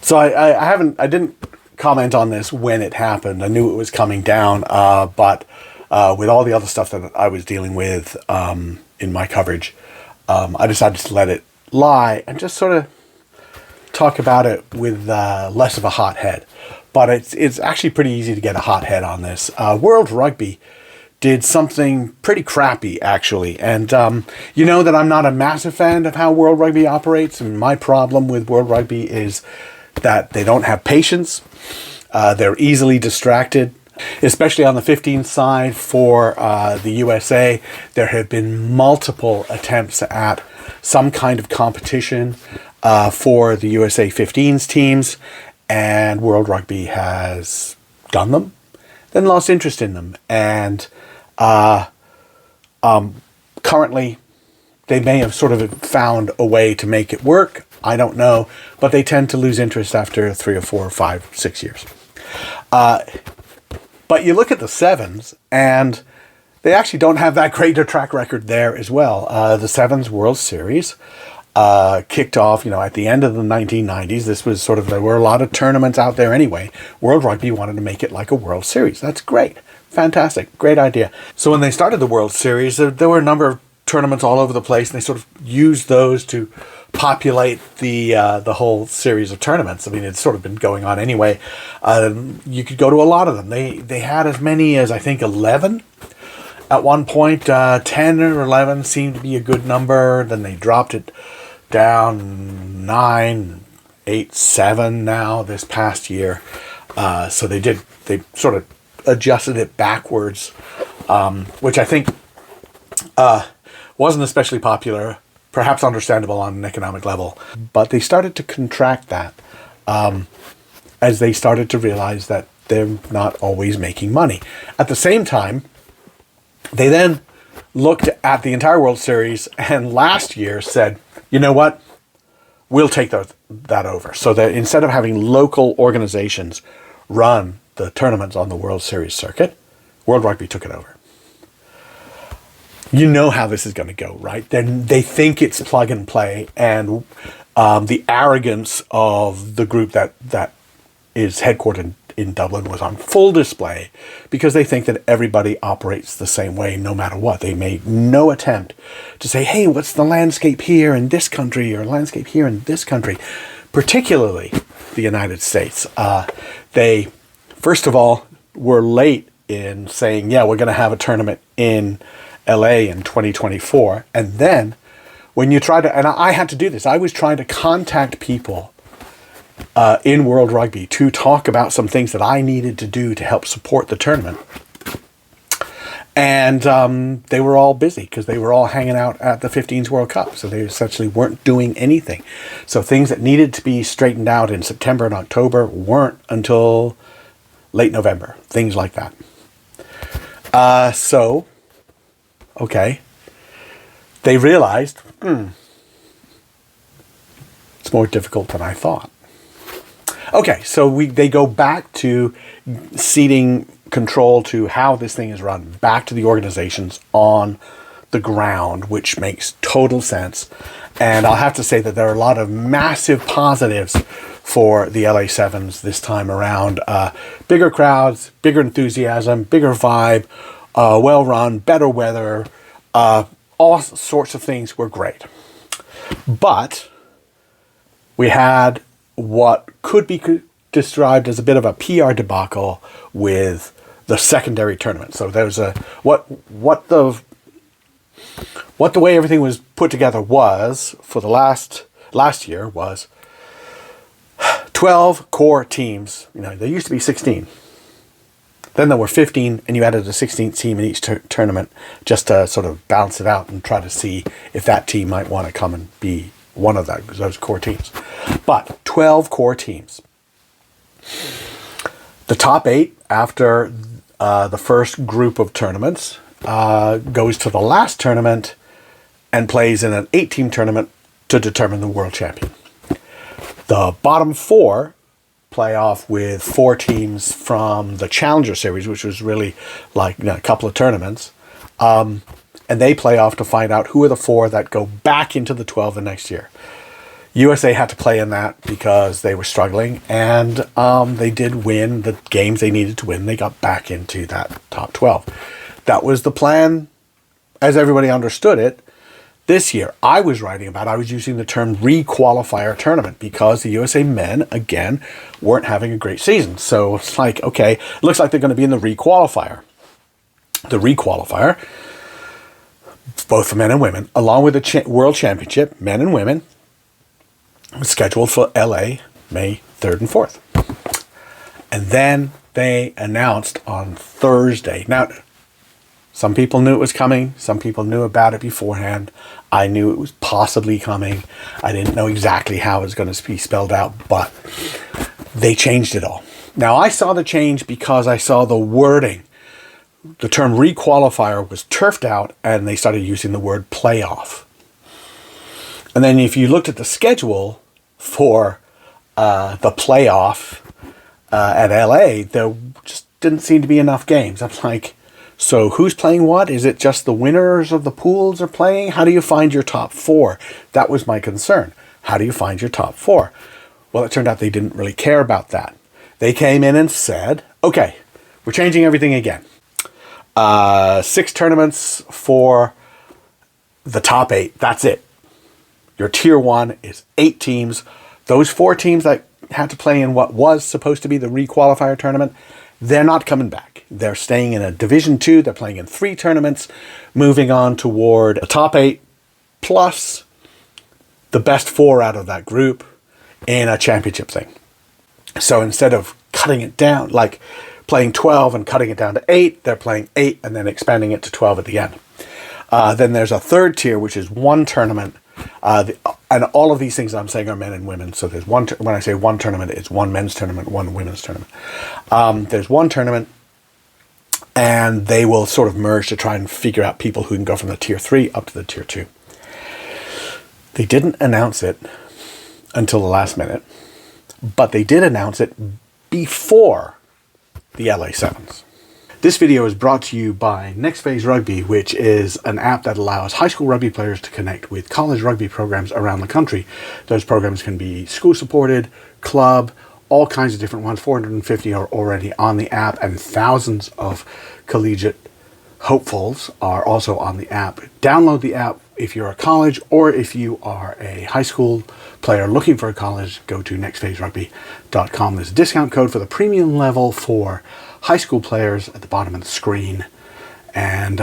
So I didn't comment on this when it happened. I knew it was coming down, but with all the other stuff that I was dealing with in my coverage, I decided to let it lie and just sort of talk about it with less of a hot head. But it's actually pretty easy to get a hot head on this. World Rugby did something pretty crappy, actually. And you know that I'm not a massive fan of how World Rugby operates. And my problem with World Rugby is that they don't have patience. They're easily distracted, especially on the 15 side for the USA. There have been multiple attempts at some kind of competition for the USA 15s teams, and World Rugby has done them, then lost interest in them. And currently, they may have sort of found a way to make it work. I don't know, but they tend to lose interest after 3 or 4 or 5, 6 years. But you look at the sevens, and they actually don't have that great a track record there as well. The Sevens World Series kicked off, at the end of the 1990s. This was there were a lot of tournaments out there anyway. World Rugby wanted to make it like a World Series. That's great. Fantastic. Great idea. So when they started the World Series, there were a number of tournaments all over the place, and they sort of used those to populate the whole series of tournaments. I mean, it's sort of been going on anyway. You could go to a lot of them. They had as many as, I think, 11 at one point. 10 or 11 seemed to be a good number. Then they dropped it down 9, 8, 7 now this past year. So they sort of adjusted it backwards, which I think wasn't especially popular, perhaps understandable on an economic level. But they started to contract that as they started to realize that they're not always making money. At the same time, they then looked at the entire World Series and last year said, you know what, we'll take that over. So that instead of having local organizations run the tournaments on the World Series circuit, World Rugby took it over. You know how this is going to go, right? They think it's plug and play, and the arrogance of the group that is headquartered in Dublin was on full display because they think that everybody operates the same way no matter what. They made no attempt to say, hey, what's the landscape here in this country or landscape here in this country, particularly the United States. They, first of all, were late in saying, yeah, we're going to have a tournament in LA in 2024. And then when you try to, and I had to do this, I was trying to contact people in World Rugby to talk about some things that I needed to do to help support the tournament. And they were all busy because they were all hanging out at the 15s World Cup. So they essentially weren't doing anything. So things that needed to be straightened out in September and October weren't until late November. Things like that. Okay, they realized, it's more difficult than I thought. Okay, so they go back to ceding control to how this thing is run, back to the organizations on the ground, which makes total sense. And I'll have to say that there are a lot of massive positives for the LA Sevens this time around. Bigger crowds, bigger enthusiasm, bigger vibe, well run, better weather, all sorts of things were great. But we had what could be described as a bit of a PR debacle with the secondary tournament. So there's what the way everything was put together was for the last year was 12 core teams. There used to be 16. Then there were 15, and you added a 16th team in each tournament just to sort of balance it out and try to see if that team might want to come and be one of those core teams. But 12 core teams. The top 8 after the first group of tournaments goes to the last tournament and plays in an 8-team tournament to determine the world champion. The bottom 4 play off with 4 teams from the Challenger Series, which was really like a couple of tournaments. And they play off to find out who are the 4 that go back into the 12 the next year. USA had to play in that because they were struggling, and they did win the games they needed to win. They got back into that top 12. That was the plan as everybody understood it. This year, I was using the term re-qualifier tournament because the USA men, again, weren't having a great season. So it's like, okay, it looks like they're going to be in the re-qualifier. The re-qualifier, both for men and women, along with the World Championship, men and women, was scheduled for LA May 3rd and 4th. And then they announced on Thursday. Now, some people knew it was coming. Some people knew about it beforehand. I knew it was possibly coming. I didn't know exactly how it was going to be spelled out, but they changed it all. Now, I saw the change because I saw the wording. The term requalifier was turfed out, and they started using the word playoff. And then if you looked at the schedule for the playoff at LA, there just didn't seem to be enough games. I'm like, so who's playing what? Is it just the winners of the pools are playing? How do you find your top four? That was my concern. How do you find your top four? Well, it turned out they didn't really care about that. They came in and said, okay, we're changing everything again. 6 tournaments for the top 8. That's it. Your tier 1 is 8 teams. Those 4 teams that had to play in what was supposed to be the requalifier tournament, they're not coming back. They're staying in a Division 2. They're playing in 3 tournaments, moving on toward a top 8 plus the best 4 out of that group in a championship thing. So instead of cutting it down, like playing 12 and cutting it down to 8, they're playing 8 and then expanding it to 12 at the end. Then there's a third tier, which is 1 tournament. And all of these things I'm saying are men and women. So there's one, when I say 1 tournament, it's 1 men's tournament, 1 women's tournament. There's 1 tournament, and they will sort of merge to try and figure out people who can go from the tier 3 up to the tier 2. They didn't announce it until the last minute, but they did announce it before the LA Sevens. This video is brought to you by Next Phase Rugby, which is an app that allows high school rugby players to connect with college rugby programs around the country. Those programs can be school supported, club, all kinds of different ones. 450 are already on the app, and thousands of collegiate hopefuls are also on the app. Download the app if you're a college, or if you are a high school player looking for a college, go to nextphaserugby.com. There's a discount code for the premium level for high school players at the bottom of the screen, and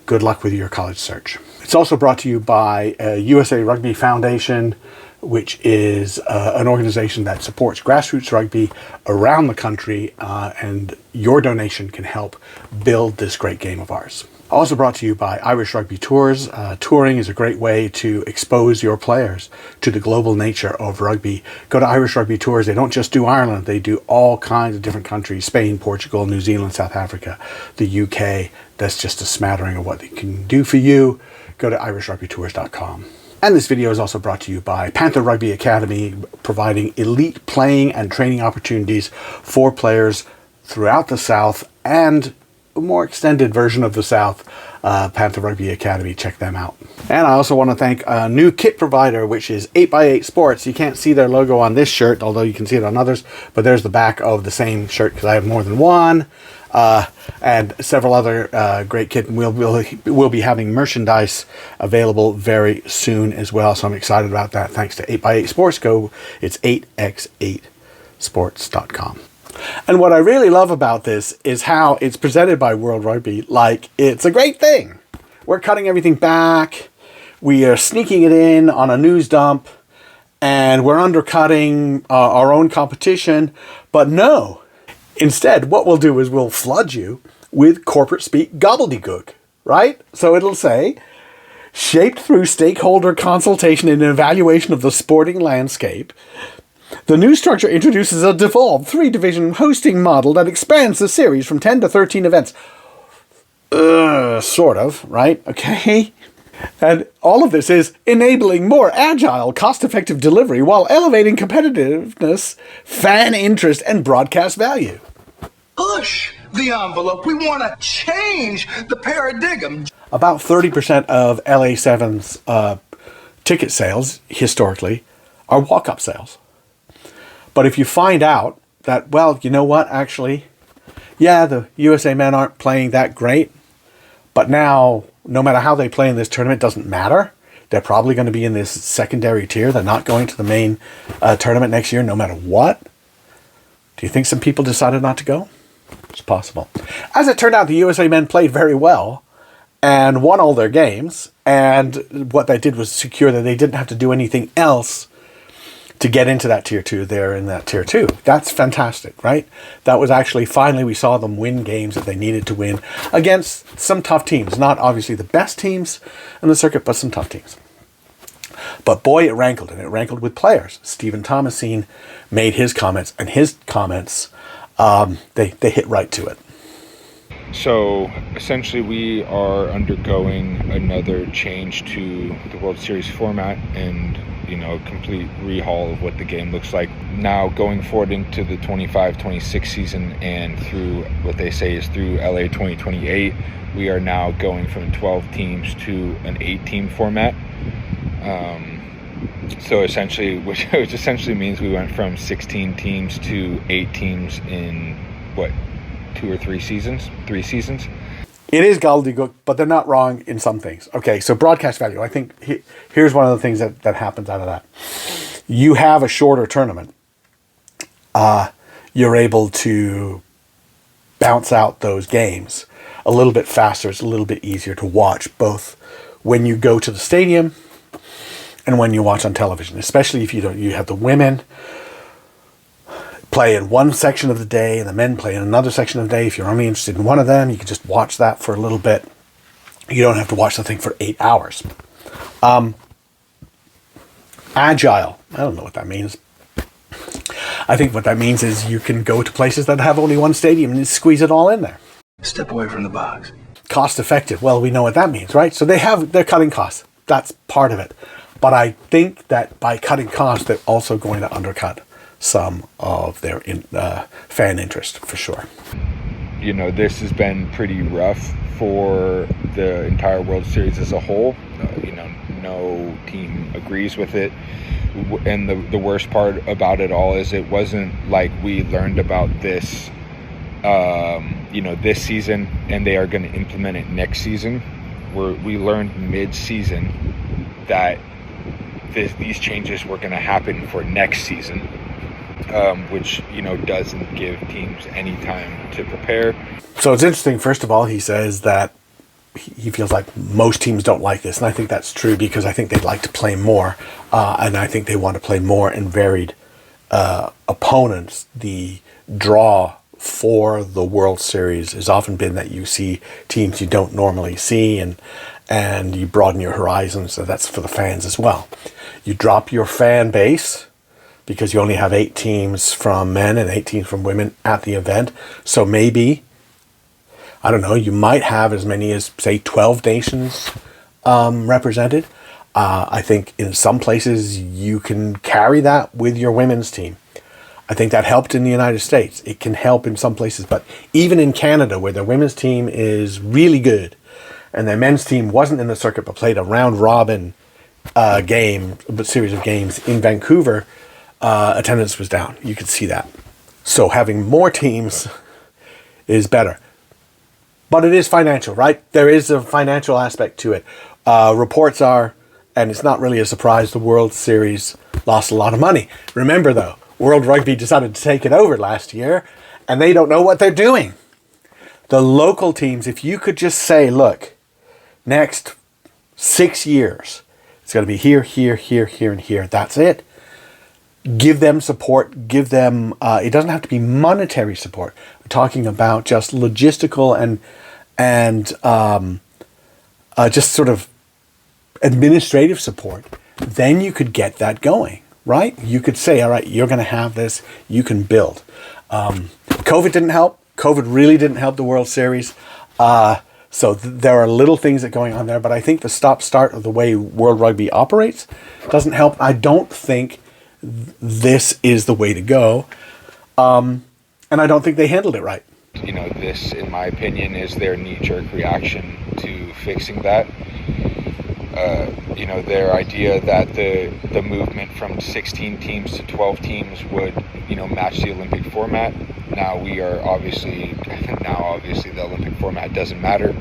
good luck with your college search. It's also brought to you by USA Rugby Foundation, which is an organization that supports grassroots rugby around the country, and your donation can help build this great game of ours. Also brought to you by Irish Rugby Tours. Touring is a great way to expose your players to the global nature of rugby. Go to Irish Rugby Tours. They don't just do Ireland. They do all kinds of different countries: Spain, Portugal, New Zealand, South Africa, the UK. That's just a smattering of what they can do for you. Go to irishrugbytours.com. And this video is also brought to you by Panther Rugby Academy, providing elite playing and training opportunities for players throughout the South and a more extended version of the South. Panther Rugby Academy, check them out. And I also want to thank a new kit provider, which is 8x8 Sports. You can't see their logo on this shirt, although you can see it on others, but there's the back of the same shirt because I have more than one. And several other great kit. We'll be having merchandise available very soon as well, so I'm excited about that. Thanks to 8x8 Sports. It's 8x8sports.com. And what I really love about this is how it's presented by World Rugby like it's a great thing. We're cutting everything back. We are sneaking it in on a news dump, and we're undercutting our own competition. But no. Instead, what we'll do is we'll flood you with corporate speak gobbledygook, right? So it'll say, shaped through stakeholder consultation and evaluation of the sporting landscape, the new structure introduces a devolved 3-division hosting model that expands the series from 10 to 13 events. Sort of, right? Okay. And all of this is enabling more agile, cost-effective delivery while elevating competitiveness, fan interest, and broadcast value. Push the envelope. We want to change the paradigm. About 30% of LA Sevens ticket sales, historically, are walk-up sales. But if you find out that, well, you know what, actually, yeah, the USA men aren't playing that great, but now, no matter how they play in this tournament, doesn't matter. They're probably going to be in this secondary tier. They're not going to the main tournament next year, no matter what. Do you think some people decided not to go? It's possible. As it turned out, the USA men played very well and won all their games. And what they did was secure that they didn't have to do anything else to get into that tier 2. They're in that tier 2. That's fantastic, right? That was actually, finally, we saw them win games that they needed to win against some tough teams. Not obviously the best teams in the circuit, but some tough teams. But boy, it rankled, and it rankled with players. Stephen Thomasine made his comments, and his comments, they hit right to it. So essentially we are undergoing another change to the World Series format and, a complete rehaul of what the game looks like. Now going forward into the 25-26 season and through what they say is through LA 2028, we are now going from 12 teams to an 8-team format. So essentially, which essentially means we went from 16 teams to 8 teams in, 2 or 3 seasons? 3 seasons? It is gobbledygook, but they're not wrong in some things. Okay, so broadcast value. I think here's one of the things that happens out of that. You have a shorter tournament. You're able to bounce out those games a little bit faster. It's a little bit easier to watch, both when you go to the stadium and when you watch on television, especially if you have the women play in one section of the day and the men play in another section of the day. If you're only interested in one of them, you can just watch that for a little bit. You don't have to watch the thing for 8 hours. Agile. I don't know what that means. I think what that means is you can go to places that have only one stadium and squeeze it all in there. Step away from the box. Cost effective. Well, we know what that means, right? So they're cutting costs. That's part of it. But I think that by cutting costs, they're also going to undercut some of their fan interest, for sure. This has been pretty rough for the entire World Series as a whole. No team agrees with it. And the worst part about it all is it wasn't like we learned about this, this season and they are going to implement it next season. We learned mid-season that these changes were going to happen for next season. Which, doesn't give teams any time to prepare. So it's interesting, first of all, he says that he feels like most teams don't like this. And I think that's true because I think they'd like to play more. And I think they want to play more in varied opponents. The draw for the World Series has often been that you see teams you don't normally see and you broaden your horizons. So that's for the fans as well. You drop your fan base because you only have 8 teams from men and 8 teams from women at the event. So maybe, I don't know, you might have as many as, say, 12 nations represented. I think in some places you can carry that with your women's team. I think that helped in the United States. It can help in some places. But even in Canada, where their women's team is really good, and their men's team wasn't in the circuit but played a round-robin series of games in Vancouver, attendance was down. You could see that. So having more teams is better. But it is financial, right? There is a financial aspect to it. Reports are, and it's not really a surprise, the World Series lost a lot of money. Remember, though, World Rugby decided to take it over last year, and they don't know what they're doing. The local teams, if you could just say, look, next 6 years, it's going to be here, here, here, here, and here. That's it. Give them support, give them, it doesn't have to be monetary support. We're talking about just logistical and just sort of administrative support. Then you could get that going, right? You could say, all right, you're going to have this, you can build. COVID didn't help. COVID really didn't help the World Series. So there are little things that are going on there, but I think the stop-start of the way World Rugby operates doesn't help. I don't think this is the way to go. And I don't think they handled it right. This, in my opinion, is their knee-jerk reaction to fixing that. their idea that the movement from 16 teams to 12 teams would, match the Olympic format. Now obviously the Olympic format doesn't matter.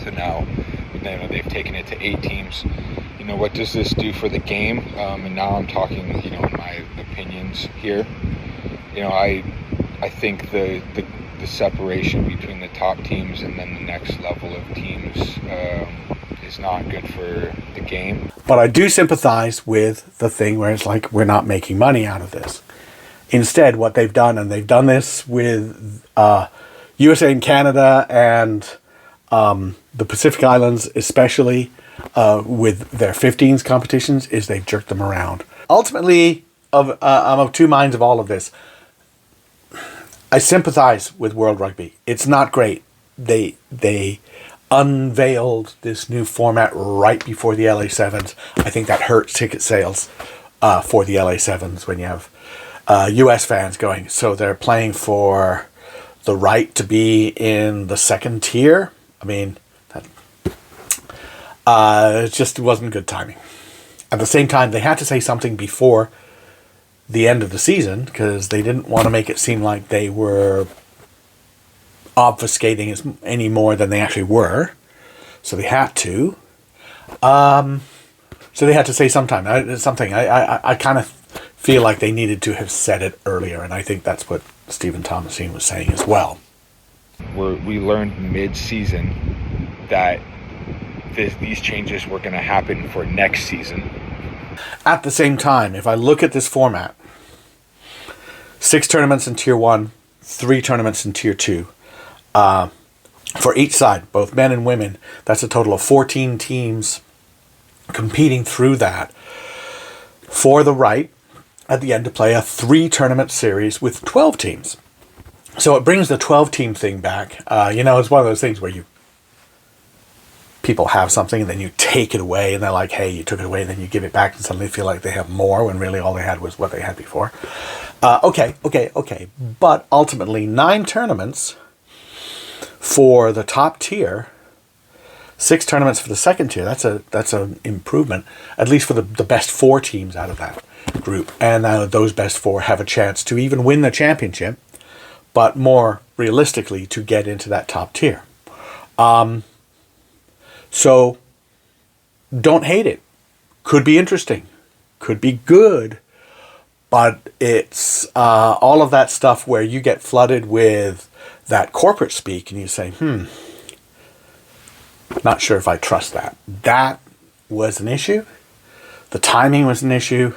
So now, they've taken it to 8 teams. What does this do for the game? And now I'm talking, my opinions here. I think the separation between the top teams and then the next level of teams is not good for the game. But I do sympathize with the thing where it's like, we're not making money out of this. Instead, what they've done, and they've done this with USA and Canada and the Pacific Islands especially, with their 15s competitions, is they've jerked them around. Ultimately, I'm of two minds of all of this. I sympathize with World Rugby. It's not great. They unveiled this new format right before the LA Sevens. I think that hurts ticket sales for the LA Sevens when you have US fans going. So they're playing for the right to be in the second tier. I mean, it just wasn't good timing. At the same time, they had to say something before the end of the season because they didn't want to make it seem like they were obfuscating any more than they actually were. So they had to. So they had to say something. I kind of feel like they needed to have said it earlier, and I think that's what Stephen Thomasine was saying as well. We learned mid-season that these changes were going to happen for next season. At the same time, if I look at this format, 6 tournaments in Tier 1, 3 tournaments in Tier 2. For each side, both men and women, that's a total of 14 teams competing through that for the right at the end to play a 3-tournament series with 12 teams. So it brings the 12-team thing back. It's one of those things where people have something and then you take it away and they're like, hey, you took it away, and then you give it back and suddenly feel like they have more when really all they had was what they had before. Okay. But ultimately, 9 tournaments for the top tier, 6 tournaments for the second tier. That's an improvement, at least for the best 4 teams out of that group. And those best 4 have a chance to even win the championship, but more realistically to get into that top tier. So don't hate it. Could be interesting. Could be good. But it's all of that stuff where you get flooded with that corporate speak and you say, not sure if I trust that. That was an issue. The timing was an issue.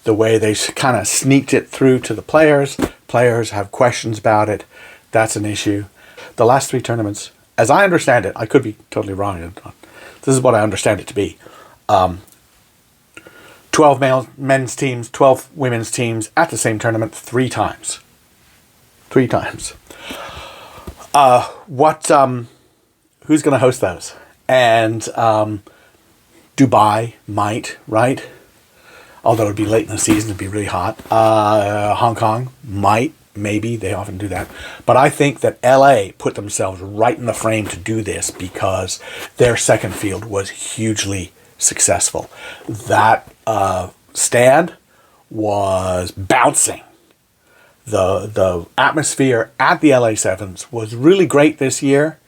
The way they kind of sneaked it through to the players. Players have questions about it. That's an issue. The last 3 tournaments, as I understand it, I could be totally wrong. This is what I understand it to be. 12 men's teams, 12 women's teams at the same tournament 3 times. 3 times. Who's going to host those? And Dubai might, right? Although it'd be late in the season, it'd be really hot. Hong Kong might, maybe. They often do that. But I think that LA put themselves right in the frame to do this because their second field was hugely successful. That stand was bouncing. The atmosphere at the LA Sevens was really great this year.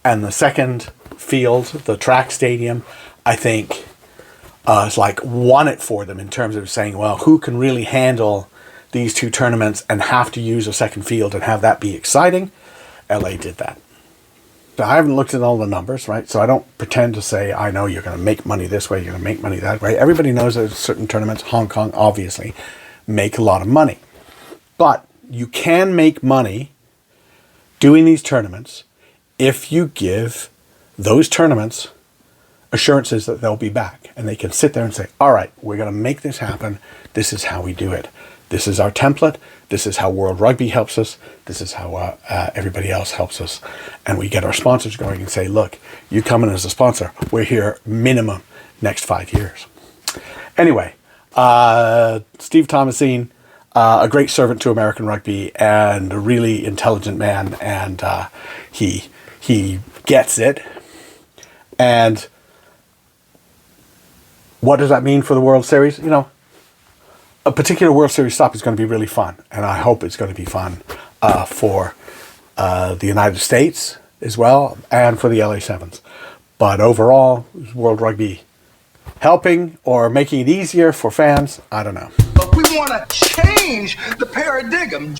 And the second field, the track stadium, I think is like won it for them in terms of saying, well, who can really handle these 2 tournaments and have to use a second field and have that be exciting? LA did that. I haven't looked at all the numbers, right? So I don't pretend to say, I know you're going to make money this way, you're going to make money that way. Everybody knows that certain tournaments, Hong Kong obviously, make a lot of money. But you can make money doing these tournaments if you give those tournaments assurances that they'll be back. And they can sit there and say, all right, we're going to make this happen. This is how we do it. This is our template. This is how World Rugby helps us. This is how everybody else helps us. And we get our sponsors going and say, look, you come in as a sponsor. We're here minimum next 5 years. Anyway, Steve Thomasine, a great servant to American rugby and a really intelligent man. And he gets it. And What does that mean for the World Series? You know, a particular World Series stop is going to be really fun, and I hope it's going to be fun for the United States as well, and for the LA Sevens. But overall, is World Rugby helping or making it easier for fans? I don't know. But we want to change the paradigm.